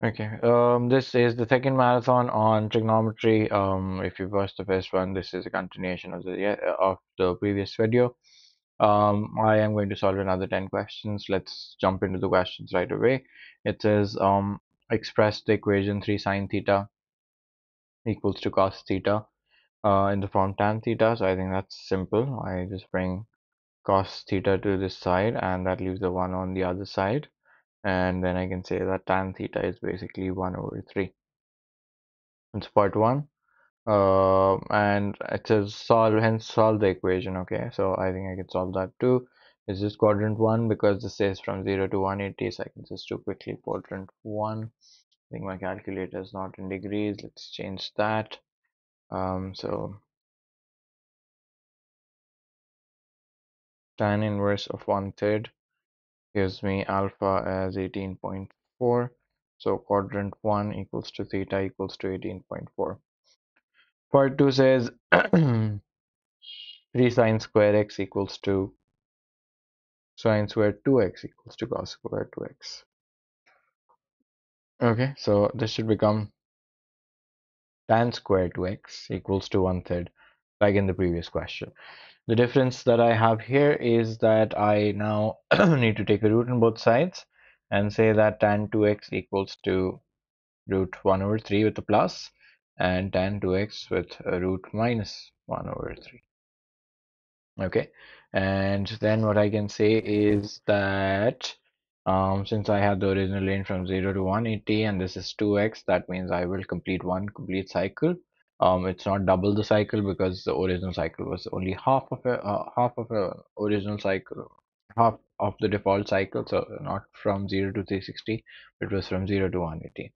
Okay, this is the second marathon on trigonometry. If you watched the first one, this is a continuation of the previous video. I am going to solve another 10 questions. Let's jump into the questions right away. It says, express the equation 3 sine theta equals to cos theta in the form tan theta. So I think that's simple. I just bring cos theta to this side, and that leaves the 1 on the other side. And then I can say that tan theta is basically 1 over 3. It's part 1. And it says solve the equation. Okay, so I think I can solve that too. This is quadrant 1 because this says from 0 to 180, so I can just do quickly quadrant 1. I think my calculator is not in degrees. Let's change that. So tan inverse of 1/3 gives me alpha as 18.4. So quadrant 1 equals to theta equals to 18.4. Part 2 says 3 sine square x equals to sine square 2x equals to cos square 2x. Okay, so this should become tan square 2x equals to 1/3, like in the previous question. The difference that I have here is that I now need to take a root on both sides and say that tan 2x equals to root 1 over 3 with a plus, and tan 2x with a root minus 1 over 3. Okay, and then what I can say is that since I have the original range from 0 to 180 and this is 2x, that means I will complete one complete cycle. It's not double the cycle because the original cycle was only half of a original cycle, half of the default cycle, so not from 0 to 360, it was from 0 to 180.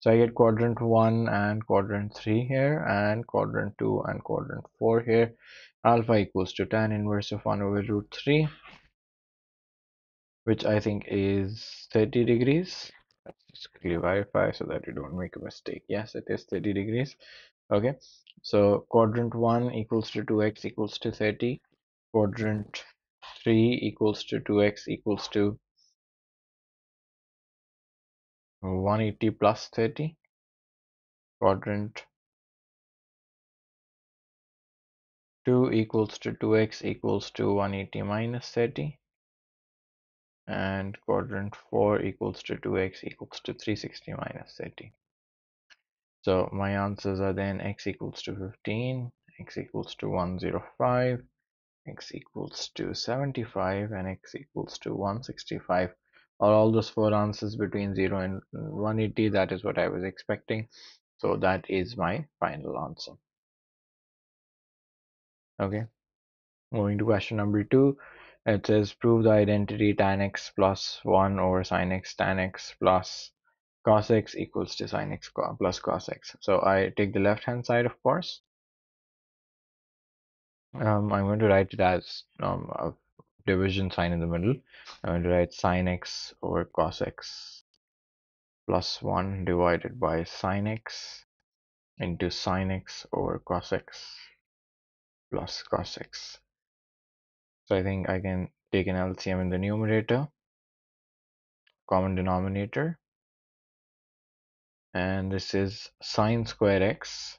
So I get quadrant 1 and quadrant 3 here, and quadrant 2 and quadrant 4 here. Alpha equals to tan inverse of 1 over root 3, which I think is 30 degrees. Let's just quickly verify so that you don't make a mistake. Yes, it is 30 degrees. Okay, so quadrant 1 equals to 2x equals to 30. Quadrant 3 equals to 2x equals to 180 plus 30. Quadrant 2 equals to 2x equals to 180 minus 30. And quadrant 4 equals to 2x equals to 360 minus 30. So my answers are then x equals to 15, x equals to 105, x equals to 75, and x equals to 165. Are all those four answers between 0 and 180? That is what I was expecting. So that is my final answer. Okay, moving to question number 2. It says prove the identity tan x plus 1 over sin x tan x plus cos x equals to sin x plus cos x. So I take the left hand side, of course. I'm going to write it as a division sign in the middle. I'm going to write sin x over cos x plus 1 divided by sin x into sin x over cos x plus cos x. So I think I can take an LCM in the numerator, common denominator, and this is sine square x.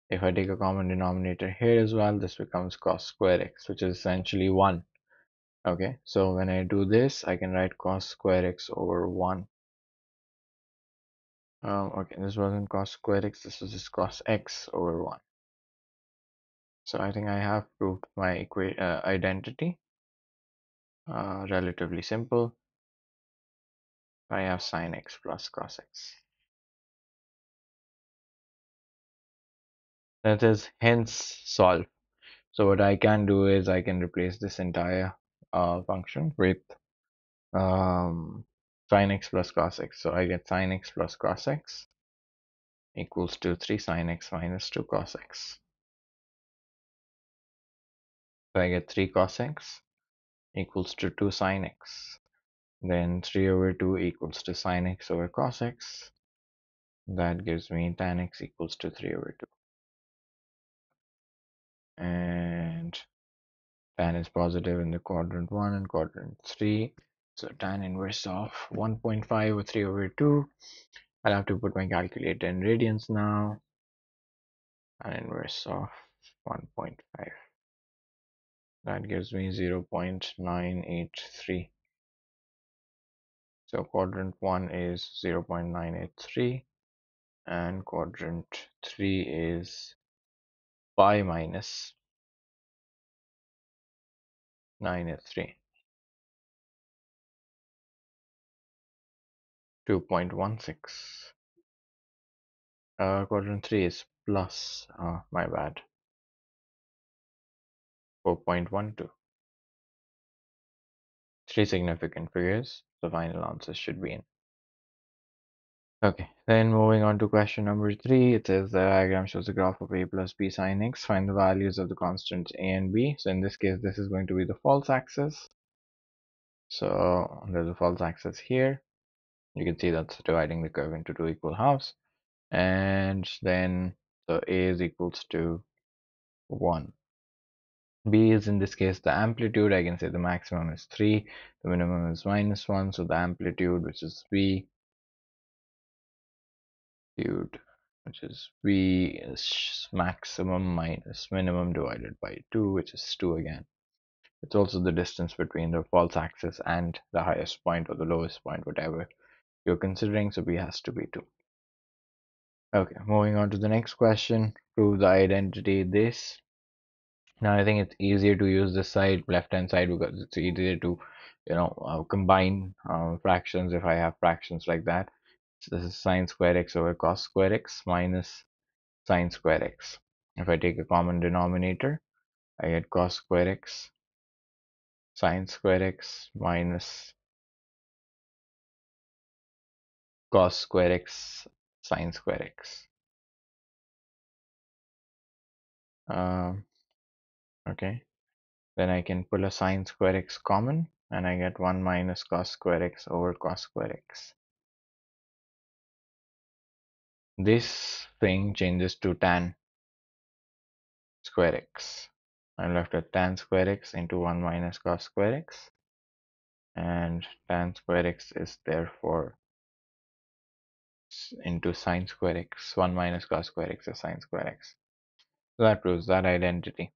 If I take a common denominator here as well, this becomes cos square x, which is essentially 1. Okay, so when I do this, I can write cos square x over 1. Okay, this wasn't cos square x, this was just cos x over 1. So I think I have proved my identity. Relatively simple. I have sin x plus cos x. That is hence solve. So what I can do is I can replace this entire function with sin x plus cos x. So I get sin x plus cos x equals to 3 sin x minus 2 cos x. So I get 3 cos x equals to 2 sin x. Then 3 over 2 equals to sin x over cos x. That gives me tan x equals to 3 over 2. And tan is positive in the quadrant 1 and quadrant 3. So tan inverse of 1.5 or 3 over 2 I'll have to put my calculator in radians now. An inverse of 1.5. That gives me 0.983. So quadrant 1 is 0.983 and quadrant 3 is pi minus 983. 2.16. Quadrant 3 is plus, my bad, 4.12. Three significant figures. The final answer should be in. Okay, then moving on to question number 3. It says the diagram shows the graph of a plus b sine x. Find the values of the constants a and b. So in this case, this is going to be the false axis. So there's a false axis here. You can see that's dividing the curve into two equal halves. And then so a is equals to 1. B is in this case the amplitude. I can say the maximum is 3, the minimum is -1. So the amplitude, which is b, which is b, is maximum minus minimum divided by 2, which is 2 again. It's also the distance between the false axis and the highest point or the lowest point, whatever you're considering. So b has to be 2. Okay, moving on to the next question. Prove the identity this. Now I think it's easier to use this side, left hand side, because it's easier to combine fractions if I have fractions like that. So this is sine square x over cos square x minus sine square x. If I take a common denominator, I get cos square x sine square x minus cos square x sine square x. Um, okay, then I can pull a sine square x common and I get 1 minus cos square x over cos square x. This thing changes to tan square x. I'm left with tan square x into 1 minus cos square x, and tan square x is therefore into sine square x. 1 minus cos square x is sine square x. So that proves that identity.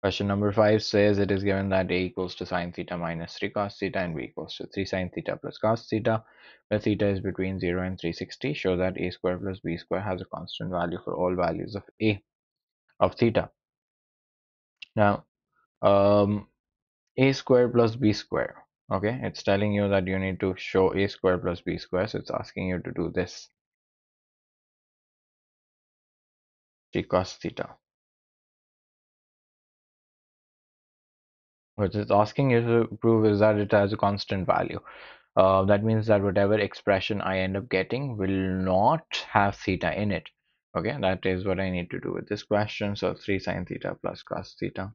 Question number 5 says it is given that a equals to sine theta minus 3 cos theta and b equals to 3 sine theta plus cos theta, where theta is between 0 and 360. Show that a square plus b square has a constant value for all values of theta. Now, a square plus b square. Okay, it's telling you that you need to show a square plus b square, so it's asking you to do this. T cos theta. What it's asking you to prove is that it has a constant value. That means that whatever expression I end up getting will not have theta in it. Okay, that is what I need to do with this question. So 3 sine theta plus cos theta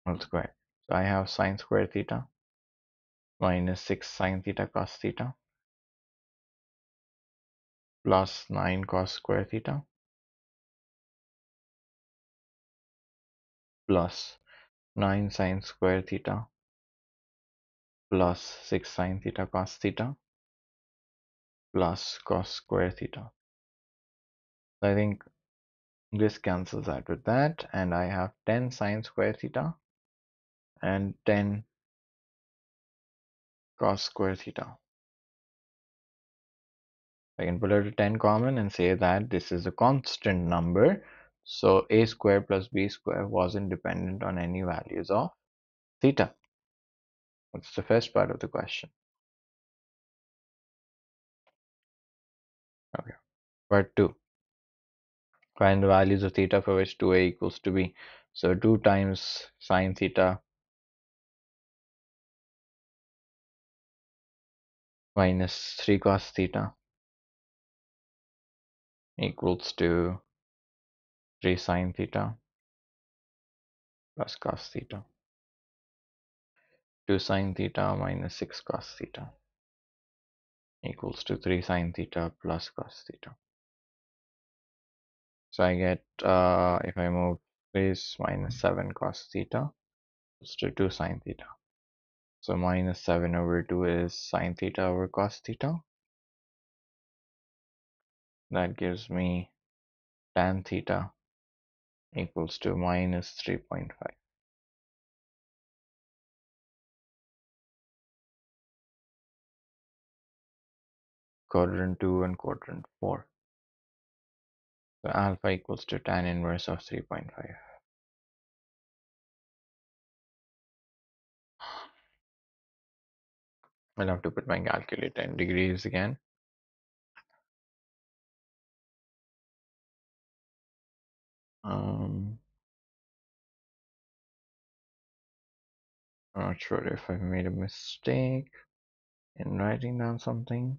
whole square. So I have sine square theta minus 6 sine theta cos theta plus 9 cos square theta plus 9 sine square theta plus 6 sine theta cos theta plus cos square theta. So I think this cancels out with that, and I have 10 sine square theta and 10 cos square theta. I can pull out a 10 common and say that this is a constant number. So a square plus b square wasn't dependent on any values of theta. That's the first part of the question. Okay. Part 2. Find the values of theta for which 2a equals to b. So 2 times sine theta minus 3 cos theta equals to 3 sine theta plus cos theta. 2 sine theta minus 6 cos theta equals to 3 sine theta plus cos theta. So I get, if I move this, minus 7 cos theta equals to 2 sine theta. So minus 7 over 2 is sine theta over cos theta. That gives me tan theta equals to minus 3.5. Quadrant 2 and quadrant 4. So alpha equals to tan inverse of 3.5. I'll have to put my calculator in degrees again. I'm not sure if I made a mistake in writing down something.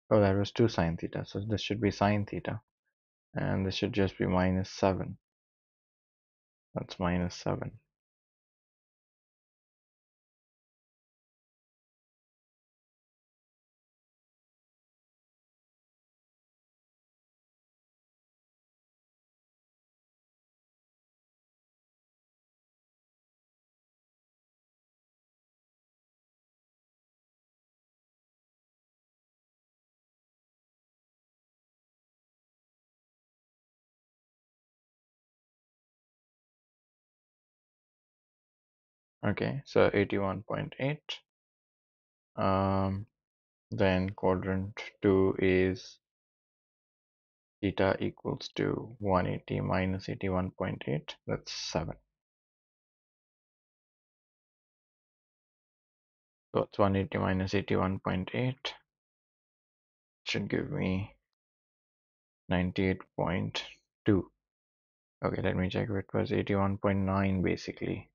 Oh, that was 2 sine theta. So this should be sine theta. And this should just be minus 7. That's minus 7. Okay, so 81.8. Then quadrant 2 is theta equals to 180 minus 81.8. That's 7. So it's 180 minus 81.8 should give me 98.2. Okay, let me check if it was 81.9 basically.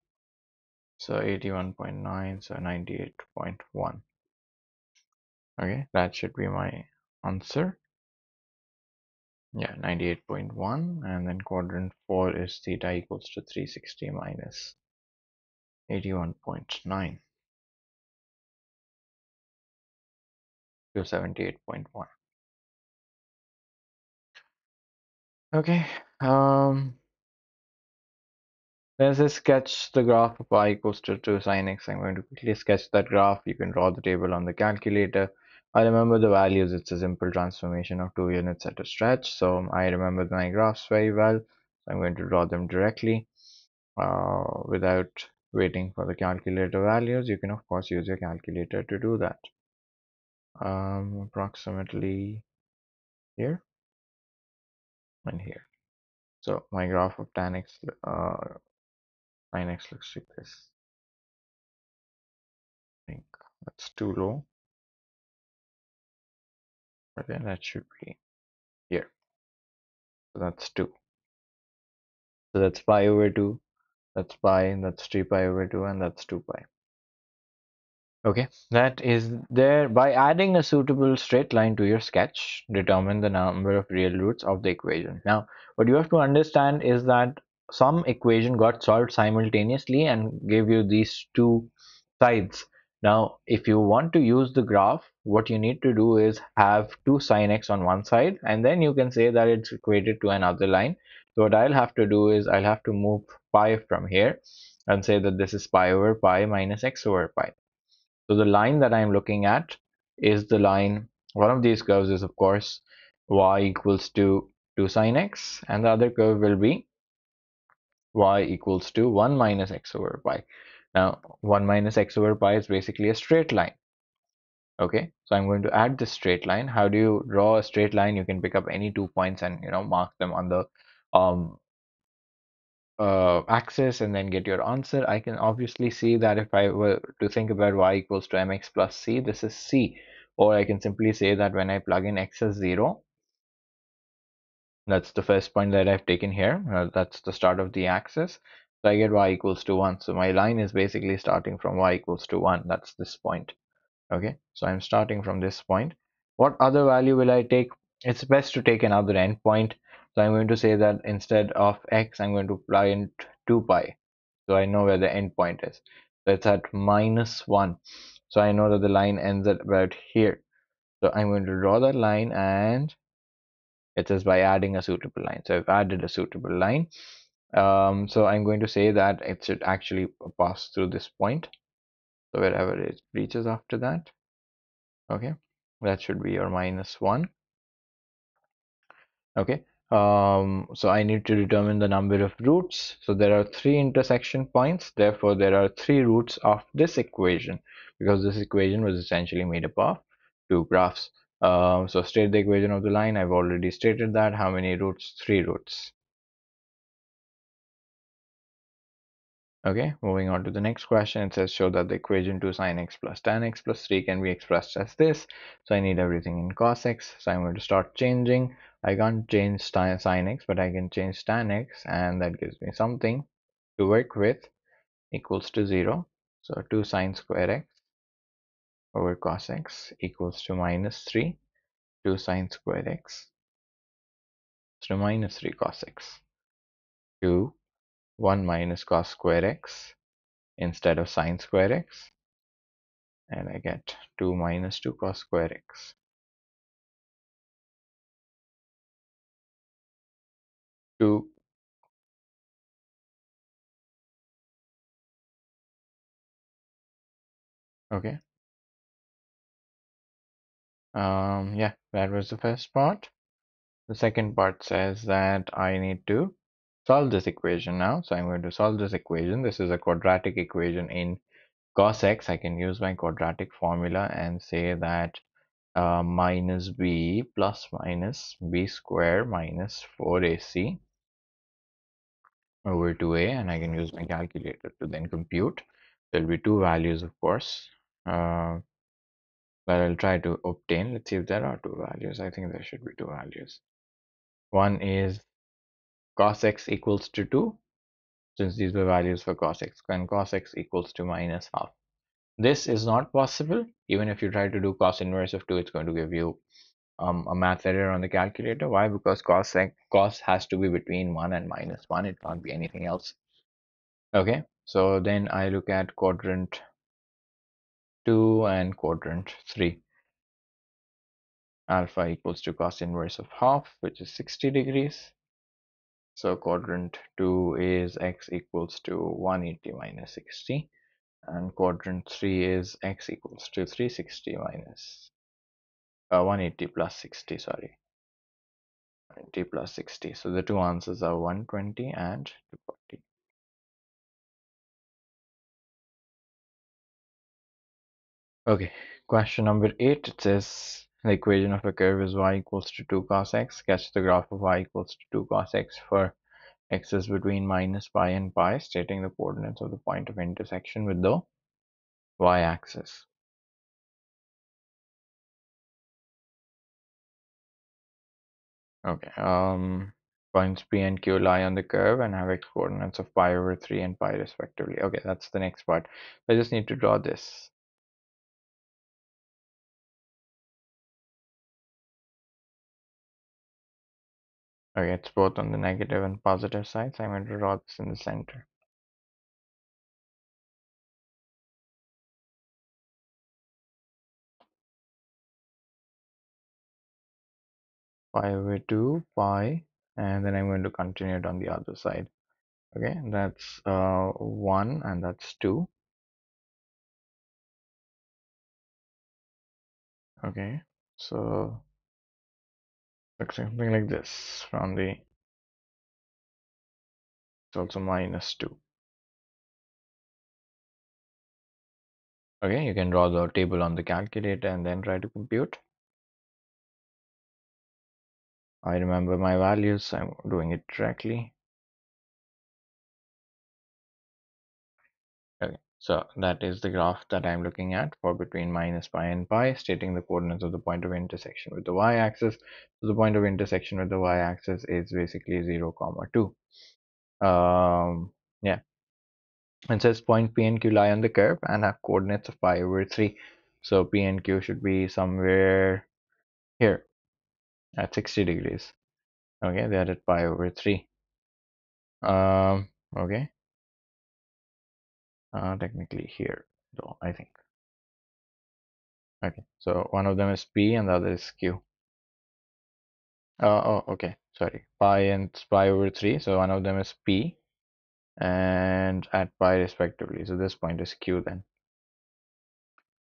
So 81.9, so 98.1. Okay, that should be my answer. Yeah, 98.1. And then quadrant 4 is theta equals to 360 minus 81.9 to 78.1. Okay, let's sketch the graph of y equals to 2 sine x. I'm going to quickly sketch that graph. You can draw the table on the calculator. I remember the values. It's a simple transformation of 2 units at a stretch. So I remember my graphs very well. So I'm going to draw them directly without waiting for the calculator values. You can of course use your calculator to do that. Approximately here and here. So my graph of tan x, sin x looks like this. I think that's too low. Okay, that should be here. So that's 2. So that's pi over 2. That's pi, that's 3 pi over 2, and that's 2 pi. Okay, that is there. By adding a suitable straight line to your sketch, determine the number of real roots of the equation. Now, what you have to understand is that some equation got solved simultaneously and gave you these two sides. Now, if you want to use the graph, what you need to do is have 2 sine x on one side, and then you can say that it's equated to another line. So what I'll have to do is I'll have to move pi from here and say that this is pi over pi minus x over pi. So the line that I'm looking at is the line, one of these curves is of course y equals to 2 sine x, and the other curve will be y equals to 1 minus x over pi. Now 1 minus x over pi is basically a straight line. Okay, so I'm going to add this straight line. How do you draw a straight line? You can pick up any 2 points and mark them on the um, axis and then get your answer. I can obviously see that if I were to think about y equals to mx plus c, this is c. Or I can simply say that when I plug in x as 0, that's the first point that I've taken here. That's the start of the axis. So I get y equals to 1. So my line is basically starting from y equals to 1. That's this point. Okay, so I'm starting from this point. What other value will I take? It's best to take another endpoint. So I'm going to say that instead of x, I'm going to plug in 2 pi. So I know where the endpoint is. So it's at minus 1. So I know that the line ends at about here. So I'm going to draw that line, and it says by adding a suitable line. So I've added a suitable line. So I'm going to say that it should actually pass through this point. So wherever it reaches after that. Okay, that should be your -1. Okay, so I need to determine the number of roots. So there are three intersection points. Therefore, there are three roots of this equation because this equation was essentially made up of two graphs. So state the equation of the line. I've already stated that. How many roots? Three roots. Okay, moving on to the next question. It says show that the equation 2 sine x plus tan x plus 3 can be expressed as this. So I need everything in cos x. So I'm going to start changing. I can't change sine x, but I can change tan x, and that gives me something to work with equals to 0. So 2 sine square x over cos x equals to -3. 2 sine square x to -3 cos x to 1 minus cos square x instead of sine square x, and I get 2 minus 2 cos square x. 2. Okay. Yeah, that was the first part. The second part says that I need to solve this equation now. So I'm going to solve this equation. This is a quadratic equation in cos x. I can use my quadratic formula and say that minus b plus minus b square minus 4ac over 2a, and I can use my calculator to then compute. There'll be two values, of course, that I'll try to obtain. Let's see if there are two values. I think there should be two values. One is cos x equals to 2, since these were values for cos x, and cos x equals to minus half. This is not possible. Even if you try to do cos inverse of 2, it's going to give you a math error on the calculator. Why? Because cos has to be between 1 and -1. It can't be anything else. Okay, so then I look at quadrant 2 and quadrant 3. Alpha equals to cos inverse of half, which is 60 degrees. So quadrant 2 is x equals to 180 minus 60, and quadrant 3 is x equals to 360 minus 180 plus 60, sorry, 180 plus 60. So the two answers are 120 and 240. Okay, question number 8. It says the equation of a curve is y equals to 2 cos x. Sketch the graph of y equals to 2 cos x for x is between minus pi and pi, stating the coordinates of the point of intersection with the y-axis. Okay, points P and Q lie on the curve and have x coordinates of pi over 3 and pi respectively. Okay, that's the next part. I just need to draw this. Okay, it's both on the negative and positive side, so I'm going to draw this in the center. Pi over 2, pi, and then I'm going to continue it on the other side. Okay, that's 1 and that's 2. Okay, so looks something like this from the, it's also -2. Okay, you can draw the table on the calculator and then try to compute. I remember my values, I'm doing it directly. Okay, so that is the graph that I'm looking at for between minus pi and pi, stating the coordinates of the point of intersection with the y-axis. So the point of intersection with the y-axis is basically 0, 2. Yeah, it says point P and Q lie on the curve and have coordinates of pi over 3. So P and Q should be somewhere here at 60 degrees. Okay, they're at pi over 3. Okay, technically here, though, I think. Okay, so one of them is P and the other is Q. Oh, okay, sorry. Pi and pi over 3. So one of them is P and at pi respectively. So this point is Q then.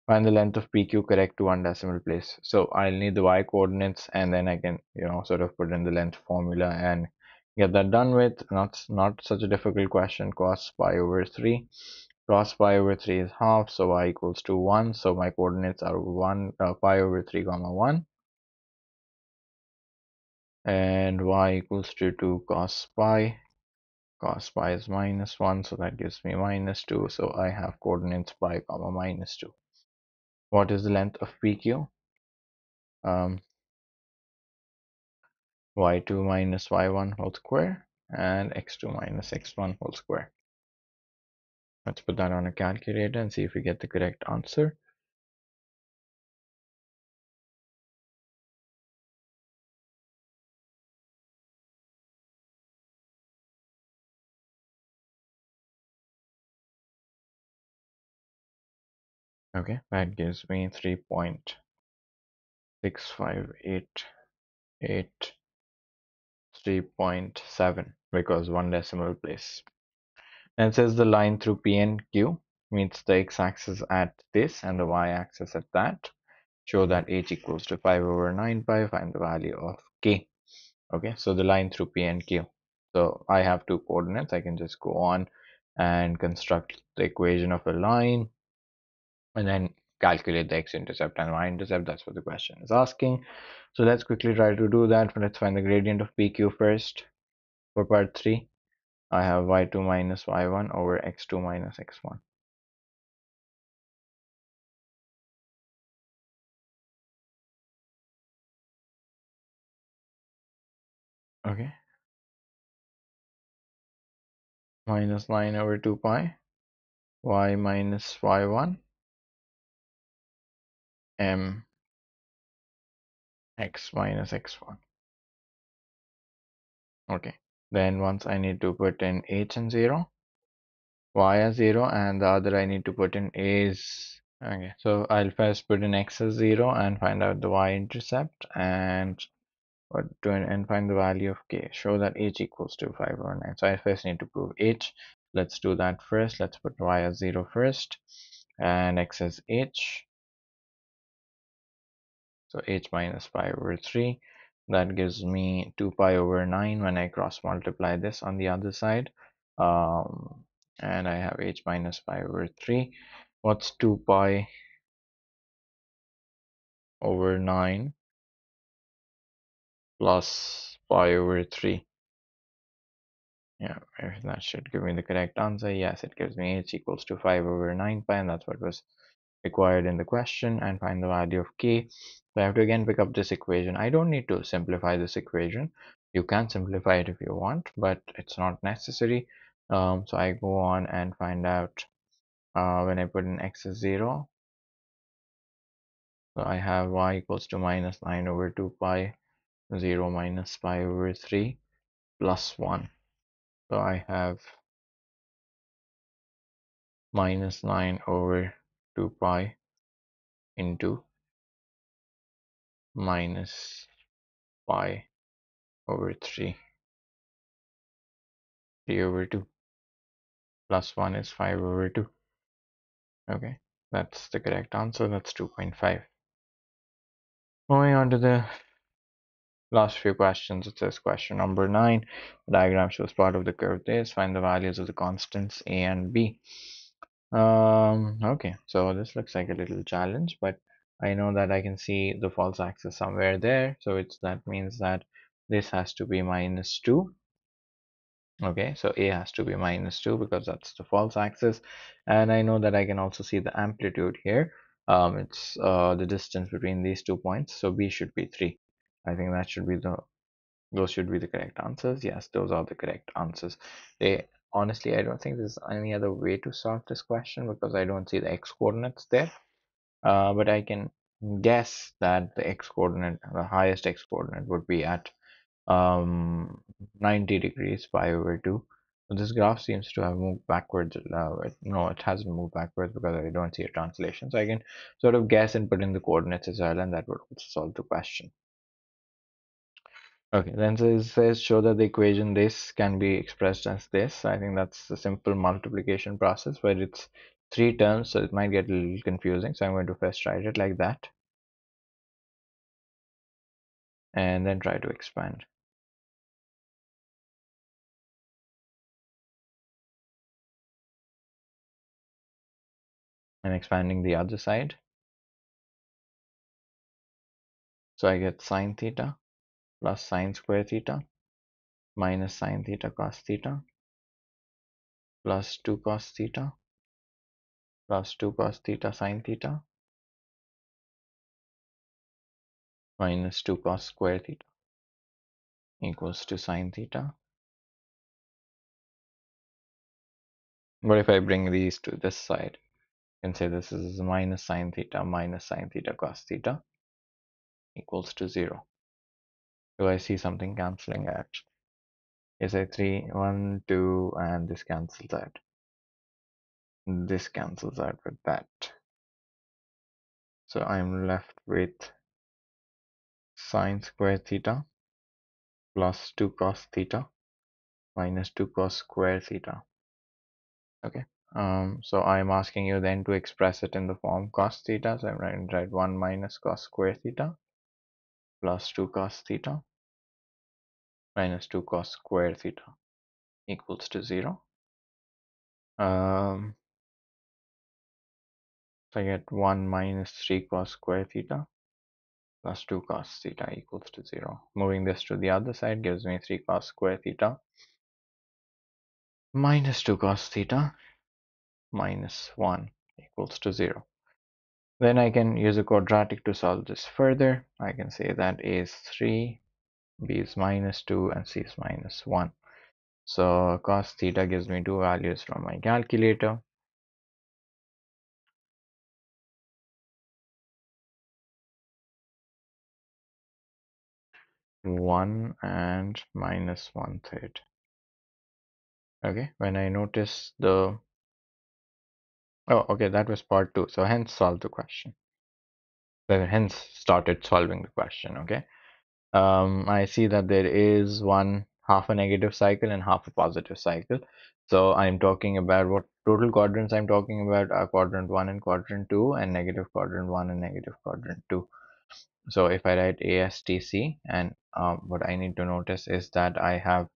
Find the length of PQ correct to one decimal place. So I'll need the y coordinates, and then I can, sort of put in the length formula and get that done with. Not such a difficult question. Cos pi over 3. Cos pi over 3 is half, so y equals to 1. So my coordinates are 1, pi over 3 comma 1, and y equals to 2 cos pi. Cos pi is minus 1, so that gives me minus 2. So I have coordinates pi comma minus 2. What is the length of PQ? Um, y2 minus y1 whole square and x2 minus x1 whole square. Let's put that on a calculator and see if we get the correct answer. Okay, that gives me 3.6588, 3.7, because one decimal place. And it says the line through P and Q meets the x-axis at this and the y-axis at that. Show that h equals to 5 over 9 pi. Find the value of k. Okay, so the line through P and Q. So I have two coordinates. I can just go on and construct the equation of a line and then calculate the x-intercept and y-intercept. That's what the question is asking. So let's quickly try to do that. Let's find the gradient of PQ first. For part 3, I have y2 minus y1 over x2 minus x1. Okay, minus 9 over 2 pi, y minus y1, m x minus x1. Okay, then once I need to put in h and 0, y as 0, and the other I need to put in is, okay, so I'll first put in x as 0 and find out the y-intercept, and find the value of k. Show that h equals to 5 over 9. So I first need to prove h. Let's do that first. Let's put y as 0 first and x as h. So h minus pi over 3. That gives me 2 pi over 9 when I cross multiply this on the other side. Um, and I have h minus pi over 3. What's 2 pi over 9 plus pi over 3? Yeah, that should give me the correct answer. Yes, it gives me h equals to 5 over 9 pi, and that's what was required in the question. And find the value of k. So I have to again pick up this equation. I don't need to simplify this equation. You can simplify it if you want, but it's not necessary. So I go on and find out when I put in x is 0. So I have y equals to minus 9 over 2 pi, 0 minus pi over 3 plus 1. So I have minus 9 over 2 pi into minus pi over 3, 3 over 2, plus 1 is 5 over 2. Okay, that's the correct answer. That's 2.5. Moving on to the last few questions. It says question number 9. The diagram shows part of the curve this. Find the values of the constants a and b. Okay, so this looks like a little challenge, but I know that I can see the false axis somewhere there. So that means that this has to be minus 2. Okay, so a has to be minus 2 because that's the false axis, and I know that I can also see the amplitude here. It's the distance between these 2 points, so b should be 3. I think that should be those should be the correct answers. Yes, those are the correct answers. They honestly, I don't think there's any other way to solve this question because I don't see the x coordinates there. But I can guess that the x coordinate, the highest x coordinate, would be at um 90 degrees pi over 2. So this graph seems to have moved backwards. No, it hasn't moved backwards because I don't see a translation. So I can sort of guess and put in the coordinates as well, and that would also solve the question. Okay, then it says show that the equation this can be expressed as this. I think that's a simple multiplication process where it's three terms, so it might get a little confusing. So I'm going to first write it like that and then try to expand. I'm expanding the other side. So I get sine theta plus sine square theta minus sine theta cos theta plus 2 cos theta plus 2 cos theta sine theta minus 2 cos square theta equals to sine theta. But if I bring these to this side, I can say this is minus sine theta cos theta equals to 0. Do I see something cancelling out? Is a 3, 1, 2, and this cancels out. This cancels out with that. So I'm left with sine square theta plus 2 cos theta minus 2 cos square theta. Okay. So I'm asking you then to express it in the form cos theta. So I'm going to write 1 minus cos square theta plus 2 cos theta minus 2 cos square theta equals to 0. So I get 1 minus 3 cos square theta plus 2 cos theta equals to 0. Moving this to the other side gives me 3 cos square theta minus 2 cos theta minus 1 equals to 0. Then I can use a quadratic to solve this further. I can say that A is 3, B is minus 2, and C is minus 1. So cos theta gives me two values from my calculator. 1 and minus 1/3. Okay, when I notice the oh, okay, that was part 2. So hence solve the question. Then hence started solving the question. Okay. I see that there is one half a negative cycle and half a positive cycle. So I'm talking about what total quadrants I'm talking about are quadrant 1 and quadrant 2 and negative quadrant 1 and negative quadrant 2. So if I write ASTC, and what I need to notice is that I have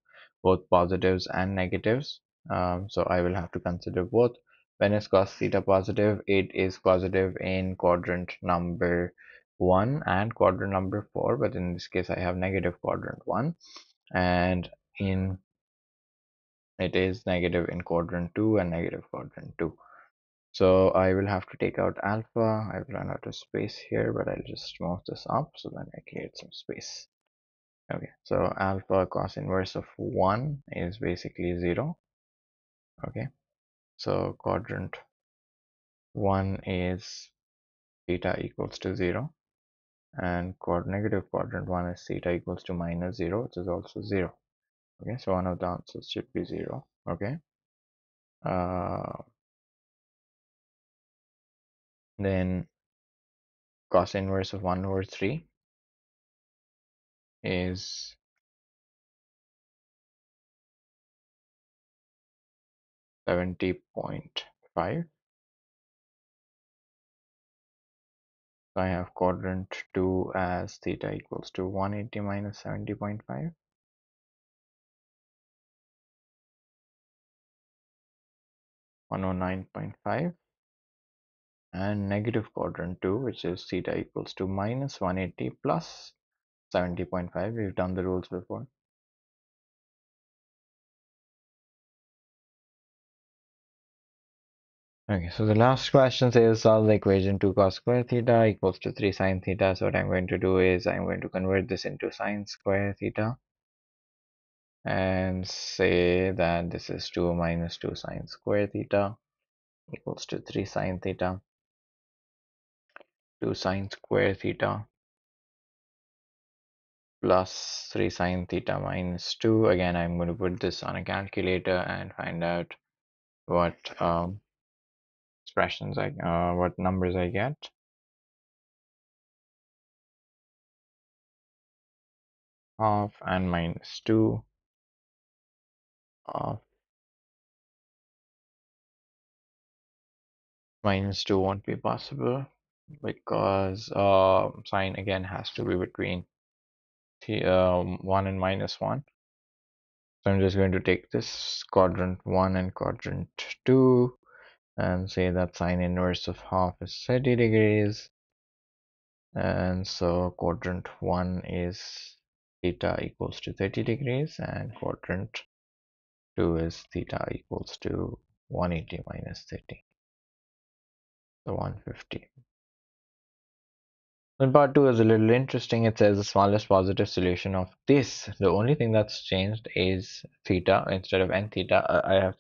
both positives and negatives. So I will have to consider both. When is cos theta positive? It is positive in quadrant number 1 and quadrant number 4, but in this case I have negative quadrant 1, and in it is negative in quadrant 2 and negative quadrant 2. So I will have to take out alpha. I've run out of space here, but I'll just move this up so that I create some space. Okay, so alpha cos inverse of 1 is basically 0. Okay, so quadrant 1 is theta equals to 0, and negative quadrant 1 is theta equals to minus 0, which is also 0. Okay, so one of the answers should be 0. Okay, uh, then cos inverse of 1 over 3 is 70.5. So I have quadrant 2 as theta equals to 180 minus 70.5, 109.5, and negative quadrant 2, which is theta equals to minus 180 plus 70.5. We've done the rules before. Okay, so the last question says solve the equation 2 cos square theta equals to 3 sine theta. So what I'm going to do is I'm going to convert this into sine square theta and say that this is 2 minus 2 sine square theta equals to 3 sine theta. 2 sine square theta plus 3 sine theta minus 2. Again, I'm going to put this on a calculator and find out what expressions what numbers I get. Half and minus 2 of -2 won't be possible because sign again has to be between 1 and -1. So I'm just going to take this quadrant 1 and quadrant 2 and say that sine inverse of half is 30 degrees. And so quadrant 1 is theta equals to 30 degrees and quadrant 2 is theta equals to 180 minus 30, so 150. And part 2 is a little interesting. It says the smallest positive solution of this. The only thing that's changed is theta instead of n theta. I have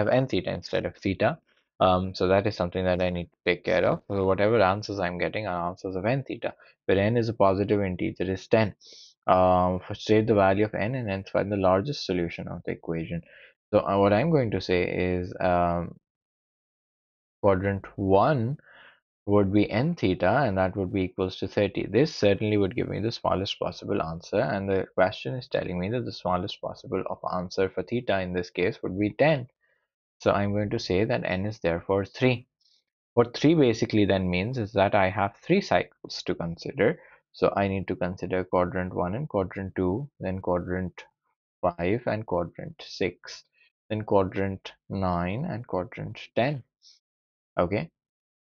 n theta instead of theta. So that is something that I need to take care of. So whatever answers I'm getting are answers of n theta, where n is a positive integer is 10. State the value of n and then find the largest solution of the equation. So what I'm going to say is quadrant 1 would be n theta, and that would be equals to 30. This certainly would give me the smallest possible answer, and the question is telling me that the smallest possible of answer for theta in this case would be 10. So I'm going to say that n is therefore 3. What 3 basically then means is that I have 3 cycles to consider. So I need to consider quadrant 1 and quadrant 2, then quadrant 5 and quadrant 6, then quadrant 9 and quadrant 10. Okay,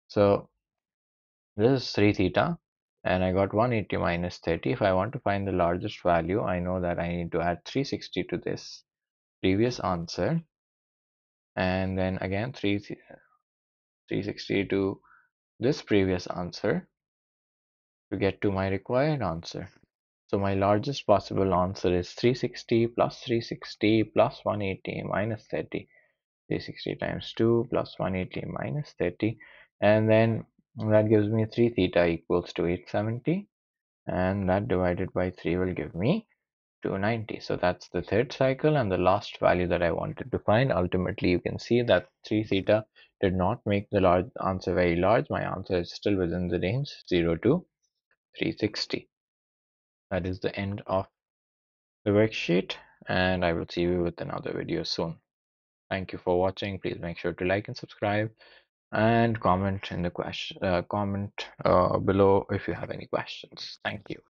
so this is 3 theta, and I got 180 minus 30. If I want to find the largest value, I know that I need to add 360 to this previous answer, and then again 360 to this previous answer to get to my required answer. So my largest possible answer is 360 plus 360 plus 180 minus 30. 360 times 2 plus 180 minus 30, and then that gives me 3 theta equals to 870, and that divided by 3 will give me 290. So that's the third cycle and the last value that I wanted to find. Ultimately, you can see that 3 theta did not make the large answer very large. My answer is still within the range 0 to 360. That is the end of the worksheet, and I will see you with another video soon. Thank you for watching. Please make sure to like and subscribe and comment in the question comment below if you have any questions. Thank you.